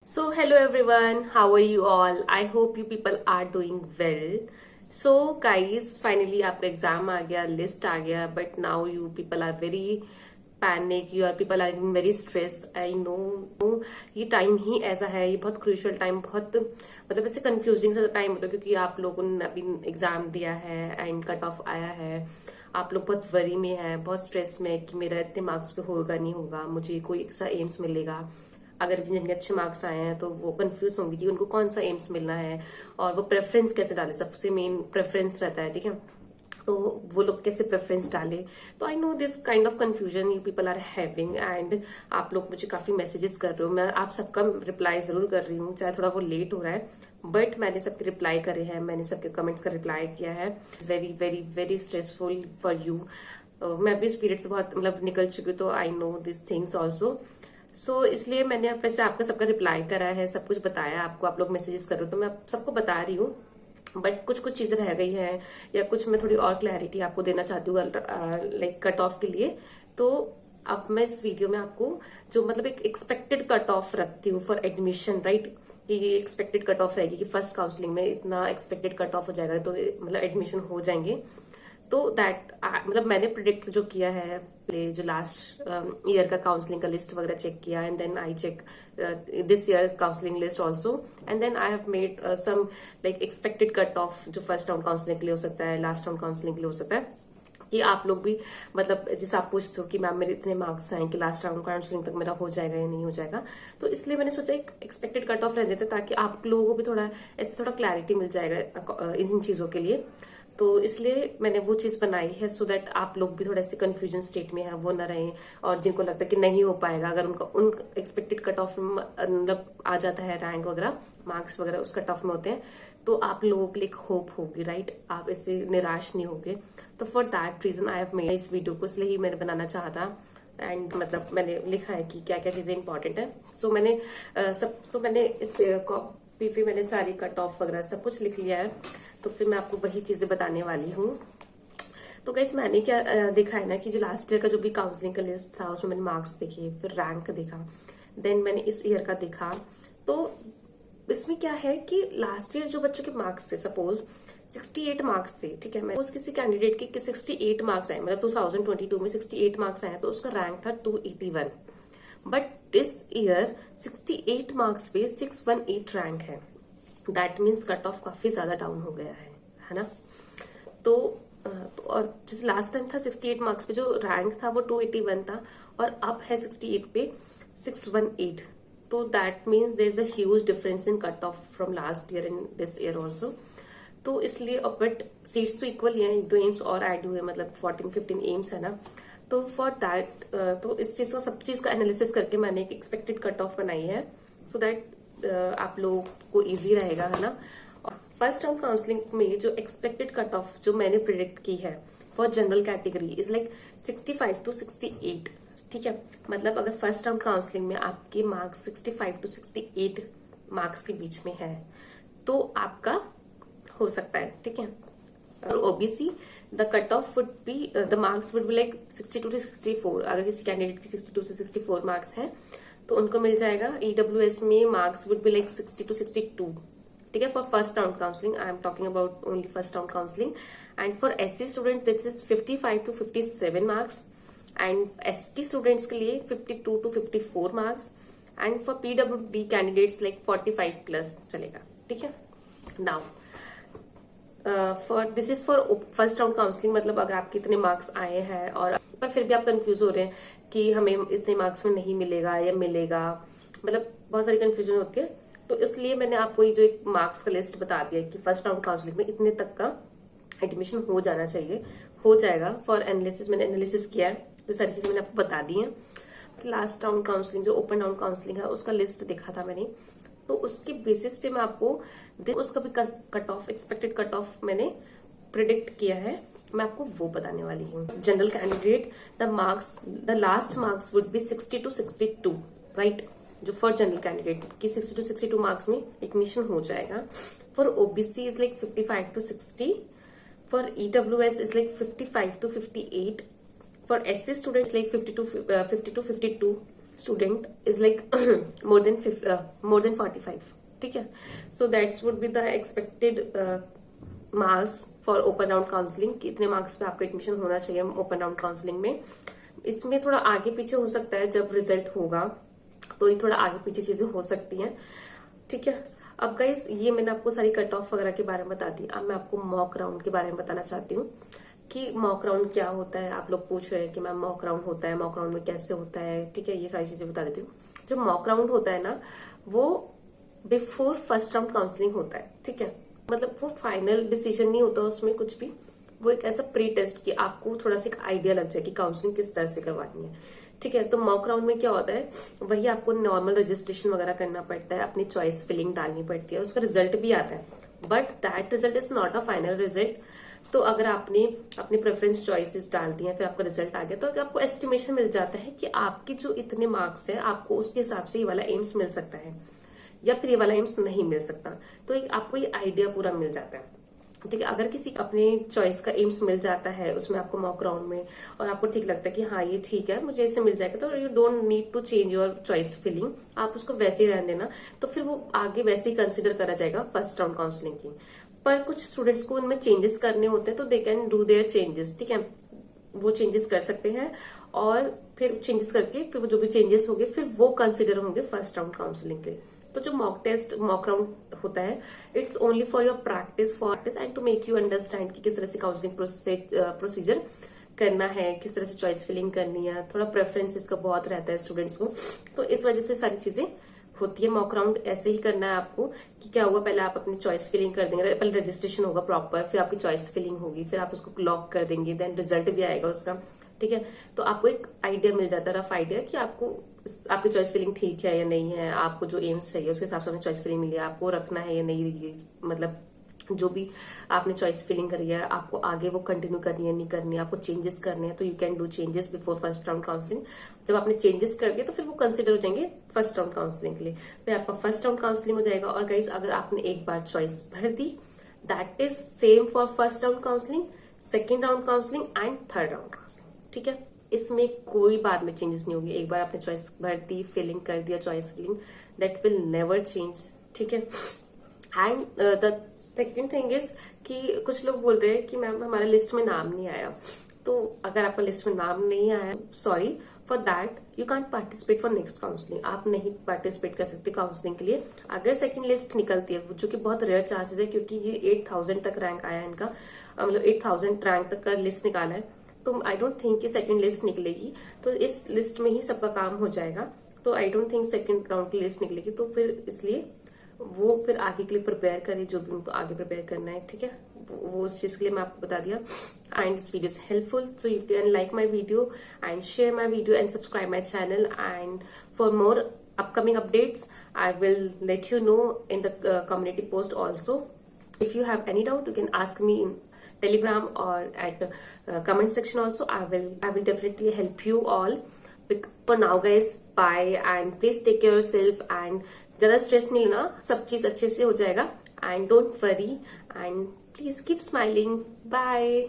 So, hello everyone, how are you all? I hope you people are doing well. So, guys, finally आपका exam आ गया, list आ गया, but now you people are very panic, you are people are in very stress. I know ये time ही ऐसा है, ये बहुत क्रूशियल टाइम, बहुत मतलब ऐसे कंफ्यूजिंग सा टाइम होता है क्योंकि आप लोगों ने अभी एग्जाम दिया है एंड कट ऑफ आया है. आप लोग बहुत वरी में है, बहुत स्ट्रेस में कि मेरा इतने मार्क्स पे होगा नहीं होगा, मुझे कोई ऐसा एम्स मिलेगा. अगर जिनके अच्छे मार्क्स आए हैं तो वो कंफ्यूज होंगे कि उनको कौन सा एम्स मिलना है और वो प्रेफरेंस कैसे डाले. सबसे मेन प्रेफरेंस रहता है, ठीक है. तो वो लोग कैसे प्रेफरेंस डाले. तो I know this kind of confusion you people are having and आप लोग मुझे काफी मैसेजेस कर रहे हो. मैं आप सबका रिप्लाई जरूर कर रही हूँ, चाहे थोड़ा वो लेट हो रहा है, बट मैंने सबके रिप्लाई करे हैं, मैंने सबके कमेंट्स का रिप्लाई किया है. Very very very stressful for you. मैं भी इस पीरियड से बहुत मतलब निकल चुकी हूँ, तो I know this things also. So इसलिए मैंने वैसे आपका सबका रिप्लाई करा है, सब कुछ बताया आपको. आप लोग मैसेजेस कर रहे हो तो मैं सबको बता रही हूँ, बट कुछ कुछ चीजें रह गई हैं या कुछ मैं थोड़ी और क्लैरिटी आपको देना चाहती हूँ लाइक कट ऑफ के लिए. तो अब मैं इस वीडियो में आपको जो मतलब एक एक्सपेक्टेड कट ऑफ रखती हूँ फॉर एडमिशन, राइट. कि ये एक्सपेक्टेड कट ऑफ रहेगी कि फर्स्ट काउंसलिंग में इतना एक्सपेक्टेड कट ऑफ हो जाएगा तो मतलब एडमिशन हो जाएंगे. तो दैट मतलब मैंने प्रिडिक्ट जो किया है, जो लास्ट ईयर का काउंसलिंग का लिस्ट वगैरह चेक किया and then I check this year counselling list also and then I have made some like expected cut off जो फर्स्ट राउंड काउंसलिंग के लिए हो सकता है, लास्ट राउंड काउंसलिंग के लिए हो सकता है. कि आप लोग भी मतलब जैसे आप पूछते हो कि मैम मेरे इतने मार्क्स आए कि लास्ट राउंड काउंसलिंग तक मेरा हो जाएगा या नहीं हो जाएगा. तो इसलिए मैंने सोचा एक एक्सपेक्टेड कट ऑफ रह जाता ताकि आप लोगों को भी थोड़ा ऐसे थोड़ा क्लैरिटी मिल जाएगा इन चीजों के लिए. तो इसलिए मैंने वो चीज बनाई है सो दैट आप लोग भी थोड़ा ऐसे कंफ्यूजन स्टेट में है वो ना रहें. और जिनको लगता है कि नहीं हो पाएगा, अगर उनका उन एक्सपेक्टेड कट ऑफ मतलब आ जाता है, रैंक वगैरह मार्क्स वगैरह उस कट ऑफ में होते हैं, तो आप लोगों के लिए एक होप होगी, राइट. आप इससे निराश नहीं होगे. तो for that reason I have made इस वीडियो को, इसलिए ही मैंने बनाना चाहा था. एंड मतलब मैंने लिखा है कि क्या क्या चीजें इंपॉर्टेंट है. सो मैंने मैंने इस कॉपी पे मैंने सारी कट ऑफ वगैरह सब कुछ लिख लिया है. तो फिर मैं आपको वही चीजें बताने वाली हूँ. तो गाइस मैंने क्या देखा है ना कि जो लास्ट ईयर का जो भी काउंसलिंग का लिस्ट था उसमें मैंने मार्क्स देखे, फिर रैंक देखा, देन मैंने इस ईयर का देखा. तो इसमें क्या है कि लास्ट ईयर जो बच्चों के मार्क्स थे, सपोज 68 मार्क्स थे, ठीक है. मैं उस किसी कैंडिडेट के 68 मार्क्स आए, मतलब 2022 में 68 मार्क्स आए तो उसका रैंक था 281. बट दिस ईयर 68 मार्क्स पे 618 रैंक है. दैट मीन्स कट ऑफ काफी ज्यादा डाउन हो गया है ना. तो और जैसे लास्ट टाइम था 68 मार्क्स पे जो रैंक था वो 281 था और अब है 68 पे 618. तो that means there is a huge difference in cut off from last year in this year also. तो इसलिए बट सीट्स तो इक्वल ही हैं, 2 एम्स और ऐड हुए, मतलब 14-15 एम्स है ना. तो फॉर दैट तो इस चीज का सब चीज का एनालिसिस करके मैंने एक एक्सपेक्टेड कट ऑफ बनाई है सो दैट आप लोगों को इजी रहेगा, है ना. फर्स्ट राउंड काउंसलिंग में जो एक्सपेक्टेड कट ऑफ जो मैंने प्रिडिक्ट की है for general category is like 65 to 68, ठीक है. मतलब अगर फर्स्ट राउंड काउंसलिंग में आपके मार्क्स 65 to 68 मार्क्स के बीच में है तो आपका हो सकता है, ठीक है. और OBC the cut off would be the marks would be like 62 to 64. अगर किसी कैंडिडेट की 62 से 64 मार्क्स है तो उनको मिल जाएगा. ईडब्ल्यूएस में marks would be like 60 to 62, ठीक है. For first round counselling I am talking about only first round counselling. And for SC students this is 55 to 57 marks and ST students के लिए 52 to 54 marks and for PWD candidates like 45 plus चलेगा, ठीक है. Now for this is for first round counselling, मतलब अगर आपके इतने marks आए हैं और पर फिर भी आप कंफ्यूज हो रहे हैं कि हमें इतने मार्क्स में नहीं मिलेगा या मिलेगा, मतलब बहुत सारी कंफ्यूजन होती है. तो इसलिए मैंने आपको ये जो एक मार्क्स का लिस्ट बता दिया कि फर्स्ट राउंड काउंसलिंग में इतने तक का एडमिशन हो जाना चाहिए, हो जाएगा. फॉर एनालिसिस मैंने एनालिसिस किया है, तो सारी चीजें मैंने आपको बता दी हैं. लास्ट राउंड काउंसलिंग जो ओपन राउंड काउंसलिंग है उसका लिस्ट देखा था मैंने, तो उसके बेसिस पे मैं आपको उसका भी cut off expected cut of मैंने प्रिडिक्ट किया है, मैं आपको वो बताने वाली हूँ. General candidate the last marks would be 60 to 62, right. जो फॉर जनरल कैंडिडेट की 60 to 62 मार्क्स में एडमिशन हो जाएगा. For OBC is like 55 to 60. For EWS is like 55 to 58. For SC students like 50 to 52. Student is like more than 45, ठीक है। So that's would be the expected marks for open round counselling, कितने marks पे आपका admission होना चाहिए open round counselling में। इसमें थोड़ा आगे पीछे हो सकता है, जब रिजल्ट होगा तो ये थोड़ा आगे पीछे चीजें हो सकती हैं, ठीक है। अब गाइस ये मैंने आपको सारी कट ऑफ वगैरह के बारे में बता दी। अब मैं आपको मॉक राउंड के बारे में बताना चाहती हूँ कि मॉक राउंड क्या होता है। आप लोग पूछ रहे हैं कि मैम मॉक राउंड होता है, मॉक राउंड में कैसे होता है, ठीक है। ये सारी चीजें बता देती हूँ। जो मॉक राउंड होता है ना, वो बिफोर फर्स्ट राउंड काउंसलिंग होता है, ठीक है। मतलब वो फाइनल डिसीजन नहीं होता उसमें कुछ भी, वो एक ऐसा प्री टेस्ट कि आपको थोड़ा सा एक आइडिया लग जाए कि काउंसलिंग किस तरह से करवानी है, ठीक है। तो मॉक राउंड में क्या होता है, वही आपको नॉर्मल रजिस्ट्रेशन वगैरह करना पड़ता है, अपनी चॉइस फिलिंग डालनी पड़ती है, उसका रिजल्ट भी आता है, but that result is not a final result. तो अगर आपने अपनी प्रेफरेंस चॉइसेस डाल दी हैं, फिर आपका रिजल्ट आ गया, तो आपको एस्टिमेशन मिल जाता है कि आपके जो इतने मार्क्स है, आपको उसके हिसाब से ये वाला एम्स मिल सकता है या फिर ये वाला एम्स नहीं मिल सकता। तो आपको ये आइडिया पूरा मिल जाता है, ठीक है। अगर किसी अपने चॉइस का एम्स मिल जाता है उसमें आपको मॉक राउंड में, और आपको ठीक लगता है कि हाँ ये ठीक है, मुझे इससे मिल जाएगा, तो you don't need to change your choice filling, आप उसको वैसे ही रहने देना। तो फिर वो आगे वैसे ही कंसिडर करा जाएगा फर्स्ट राउंड काउंसलिंग की। पर कुछ स्टूडेंट्स को उनमें चेंजेस करने होते हैं, तो they can do their changes, ठीक है। वो चेंजेस कर सकते हैं, और फिर चेंजेस करके फिर वो जो भी चेंजेस होंगे फिर वो कंसिडर होंगे फर्स्ट राउंड काउंसलिंग के। तो जो मॉक राउंड होता है, it's only for your practice and to make you understand कि किस तरह से काउंसलिंग प्रोसीजर करना है, किस तरह से चॉइस फिलिंग करनी है। थोड़ा प्रेफरेंस इसका बहुत रहता है स्टूडेंट्स को, तो इस वजह से सारी चीजें होती है। मॉक राउंड ऐसे ही करना है आपको कि क्या होगा, पहले आप अपनी चॉइस फिलिंग कर देंगे, पहले रजिस्ट्रेशन होगा प्रॉपर, फिर आपकी चॉइस फिलिंग होगी, फिर आप उसको लॉक कर देंगे, देन रिजल्ट भी आएगा उसका, ठीक है। तो आपको एक आइडिया मिल जाता है, रफ आइडिया, कि आपको आपकी चॉइस फिलिंग ठीक है या नहीं है, आपको जो एम्स चाहिए उसके हिसाब से आपने चॉइस फिलिंग मिली है, आपको रखना है या नहीं, मतलब जो भी आपने चॉइस फिलिंग करी है आपको आगे वो कंटिन्यू करनी है नहीं करनी है, आपको चेंजेस करने हैं, तो you can do changes before first round counselling. जब आपने चेंजेस कर दिए तो फिर वो कंसिडर हो जाएंगे फर्स्ट राउंड काउंसलिंग के लिए, फिर आपका फर्स्ट राउंड काउंसलिंग हो जाएगा। और गाइस अगर आपने एक बार चॉइस भर दी, that is same for first round counselling, second round counselling and third round counselling, ठीक है। इसमें कोई बाद में चेंजेस नहीं होगी। एक बार आपने चॉइस भर दी, फिलिंग कर दिया, choice filling, that will never change, ठीक है। And the second thing is कि कुछ लोग बोल रहे हैं कि मैम हमारा लिस्ट में नाम नहीं आया। तो अगर आपका लिस्ट में नाम नहीं आया, sorry for that, you can participate for next counselling. आप नहीं पार्टिसिपेट कर सकते काउंसलिंग के लिए। अगर सेकंड लिस्ट निकलती है, जो कि बहुत रेयर चांसेस है, क्योंकि ये 8000 तक रैंक आया है इनका, मतलब 8000 रैंक तक का लिस्ट निकाला है, तो आई डोंट थिंक कि सेकंड लिस्ट निकलेगी। तो इस लिस्ट में ही सबका काम हो जाएगा। तो I don't think second round की लिस्ट निकलेगी। तो फिर इसलिए वो फिर आगे के लिए प्रिपेयर करें, जो भी उनको आगे प्रिपेयर करना है, ठीक है। वो उस चीज के लिए मैं आपको बता दिया। And this video is helpful, so you can like my video and share my video and subscribe my channel. And for more upcoming updates, I will let you know in the community post also. If you have any doubt, you can ask me in Telegram or at comment section also. I will definitely help you all. For now guys, bye and please take care of yourself and ज्यादा stress नहीं लेना, सब चीज अच्छे से हो जाएगा। And don't worry and please keep smiling. Bye.